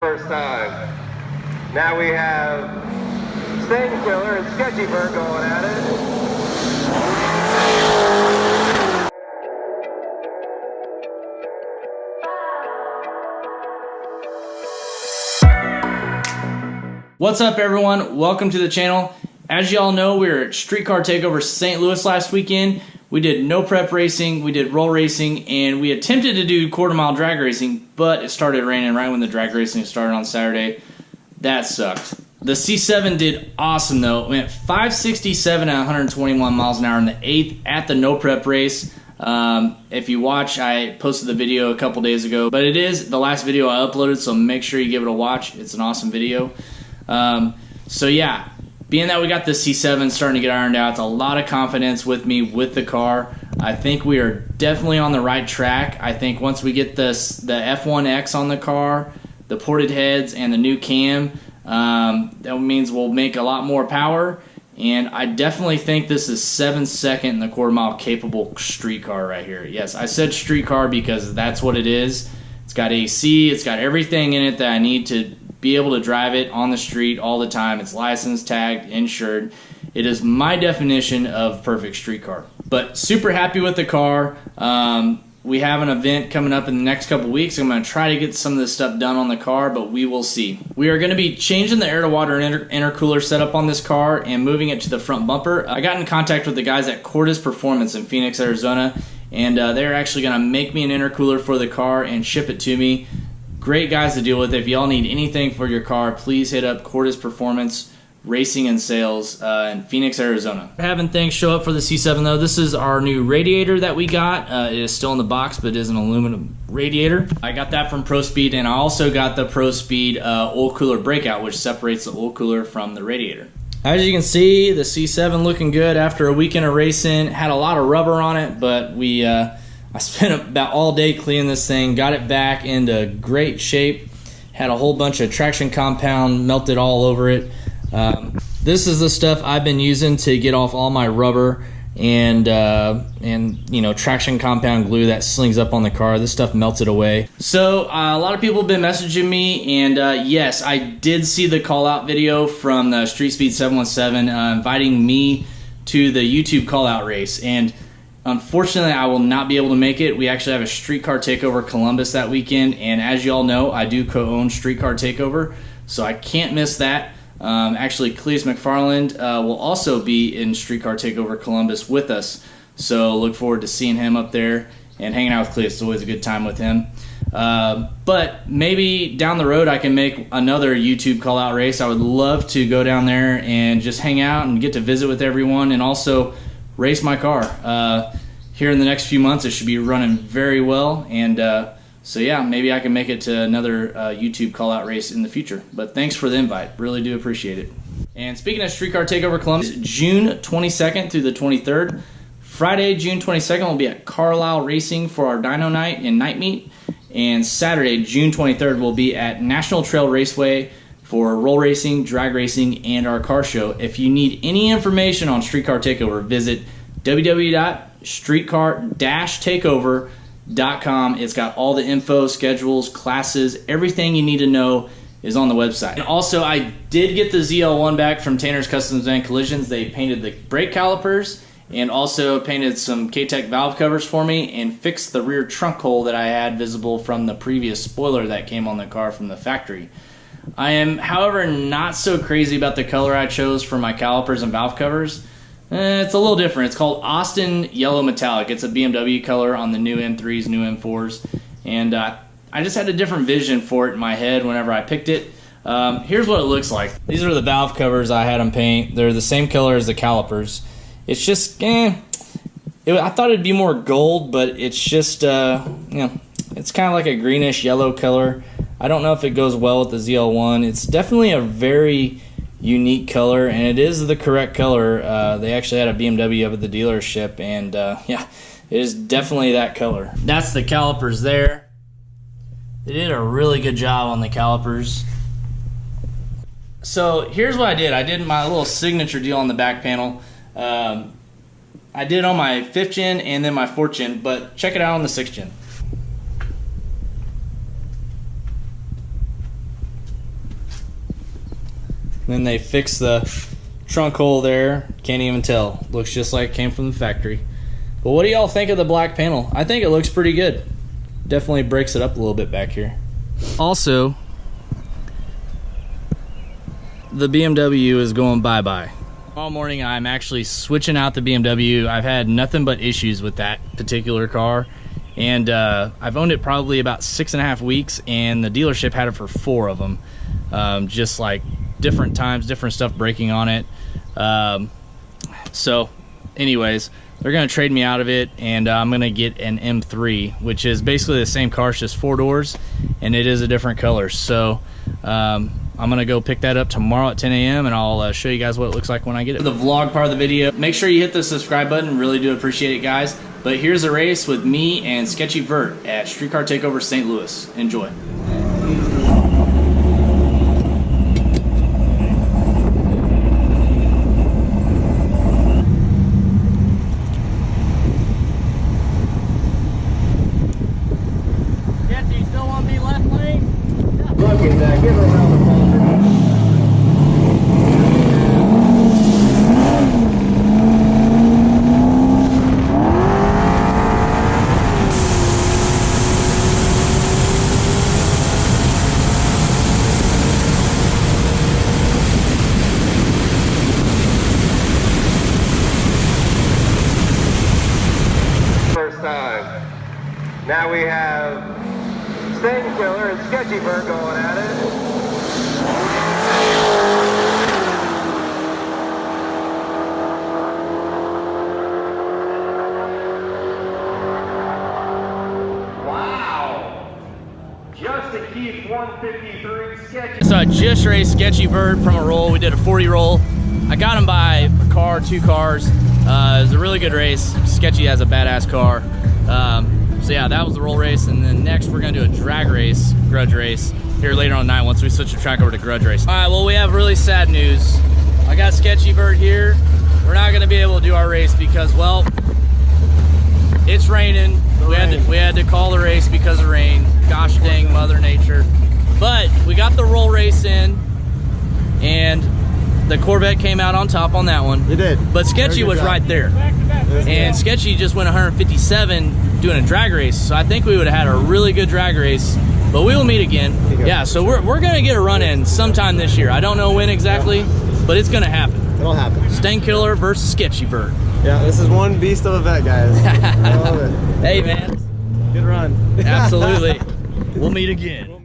First time. Now we have Stain Killer and Sketchy Vert going at it. What's up, everyone? Welcome to the channel. As y'all know, we were at Streetcar Takeover St. Louis last weekend. We did no prep racing, we did roll racing, and we attempted to do quarter-mile drag racing, but it started raining right when the drag racing started on Saturday. That sucked. The C7 did awesome, though. It went 567 at 121 miles an hour in the 8th at the no prep race. If you watch, I posted the video a couple days ago, but it is the last video I uploaded, so make sure you give it a watch. It's an awesome video. So yeah, being that we got the C7 starting to get ironed out, it's a lot of confidence with me with the car. I think we are definitely on the right track. I think once we get the F1X on the car, the ported heads, and the new cam, that means we'll make a lot more power. And I definitely think this is 7-second in the quarter mile capable street car right here. Yes, I said street car because that's what it is. It's got AC, it's got everything in it that I need to be able to drive it on the street all the time. It's licensed, tagged, insured. It is my definition of perfect street car. But super happy with the car. We have an event coming up in the next couple weeks. I'm going to try to get some of this stuff done on the car, but we will see. We are going to be changing the air-to-water intercooler setup on this car and moving it to the front bumper. I got in contact with the guys at Cordis Performance in Phoenix, Arizona, and they're actually going to make me an intercooler for the car and ship it to me. Great guys to deal with. If y'all need anything for your car, please hit up Cordis Performance Racing and Sales in Phoenix, Arizona. Having things show up for the C7 though. This is our new radiator that we got. It is still in the box, but it is an aluminum radiator. I got that from ProSpeed, and I also got the ProSpeed oil cooler breakout, which separates the oil cooler from the radiator. As you can see, the C7 looking good after a weekend of racing. Had a lot of rubber on it, but I spent about all day cleaning this thing, got it back into great shape, had a whole bunch of traction compound melted all over it. This is the stuff I've been using to get off all my rubber and you know, traction compound glue that slings up on the car. This stuff melted away. So a lot of people have been messaging me, and yes, I did see the call out video from the Street Speed 717 inviting me to the YouTube call out race, and unfortunately, I will not be able to make it. We actually have a Streetcar Takeover Columbus that weekend, and as y'all know, I do co-own Streetcar Takeover, so I can't miss that. Actually, Cleus McFarland will also be in Streetcar Takeover Columbus with us, so look forward to seeing him up there and hanging out with Cleus. It's always a good time with him. But maybe down the road I can make another YouTube call-out race. I would love to go down there and just hang out and get to visit with everyone, and also race my car. Here in the next few months, it should be running very well, and so yeah, maybe I can make it to another YouTube call-out race in the future. But thanks for the invite, really do appreciate it. And speaking of Streetcar Takeover Columbus, June 22nd through the 23rd. Friday, June 22nd, we'll be at Carlisle Racing for our Dyno Night and Night Meet, and Saturday, June 23rd, we'll be at National Trail Raceway for roll racing, drag racing, and our car show. If you need any information on Streetcar Takeover, visit www.streetcar-takeover.com. It's got all the info, schedules, classes, everything you need to know is on the website. And also, I did get the ZL1 back from Tanner's Customs and Collisions. They painted the brake calipers and also painted some K-Tech valve covers for me and fixed the rear trunk hole that I had visible from the previous spoiler that came on the car from the factory. I am, however, not so crazy about the color I chose for my calipers and valve covers. It's a little different. It's called Austin Yellow Metallic. It's a BMW color on the new M3s, new M4s, and I just had a different vision for it in my head whenever I picked it. Here's what it looks like. These are the valve covers I had them paint. They're the same color as the calipers. It's just, I thought it'd be more gold, but it's just, you know, it's kind of like a greenish yellow color. I don't know if it goes well with the ZL1. It's definitely a very unique color, and it is the correct color. They actually had a BMW up at the dealership, and yeah, it is definitely that color. That's the calipers there. They did a really good job on the calipers. So here's what I did. I did my little signature deal on the back panel. I did it on my 5th gen and then my 4th gen, but check it out on the 6th gen. Then they fixed the trunk hole there. Can't even tell. Looks just like it came from the factory. But what do y'all think of the black panel? I think it looks pretty good. Definitely breaks it up a little bit back here. Also, the BMW is going bye-bye. Tomorrow morning I'm actually switching out the BMW. I've had nothing but issues with that particular car, and I've owned it probably about 6.5 weeks, and the dealership had it for 4 of them. Just like different times, different stuff breaking on it. So anyways, they're gonna trade me out of it, and I'm gonna get an M3, which is basically the same car, it's just 4 doors, and it is a different color. So I'm gonna go pick that up tomorrow at 10 a.m. and I'll show you guys what it looks like when I get it. For the vlog part of the video, make sure you hit the subscribe button. Really do appreciate it, guys. But here's a race with me and Sketchy Vert at Streetcar Takeover St. Louis. Enjoy. Sketchy, still want to be left lane? Look at that. Give her a round of applause. First time. Now we have Stain Killer and Sketchy Vert going at it. Wow! Just to keep 153 Sketchy. So I just raced Sketchy Vert from a roll. We did a 40 roll. I got him by a car, 2 cars. It was a really good race. Sketchy has a badass car. So yeah, that was the roll race, and then next we're gonna do a drag race, grudge race, here later on tonight once we switch the track over to grudge race. All right, well, we have really sad news. I got Sketchy Vert here. We're not gonna be able to do our race because, well, it's raining. We had to call the race because of rain. Gosh dang Mother Nature. But we got the roll race in, and the Corvette came out on top on that one. It did. But Sketchy was right there. And Sketchy just went 157 doing a drag race. So I think we would have had a really good drag race, but we will meet again. Yeah, so we're gonna get a run in sometime this year. I don't know when exactly, but it's gonna happen. It'll happen. Stain Killer versus Sketchy Vert. Yeah, this is one beast of a vet, guys. I love it. Hey man. Good run. Absolutely. We'll meet again.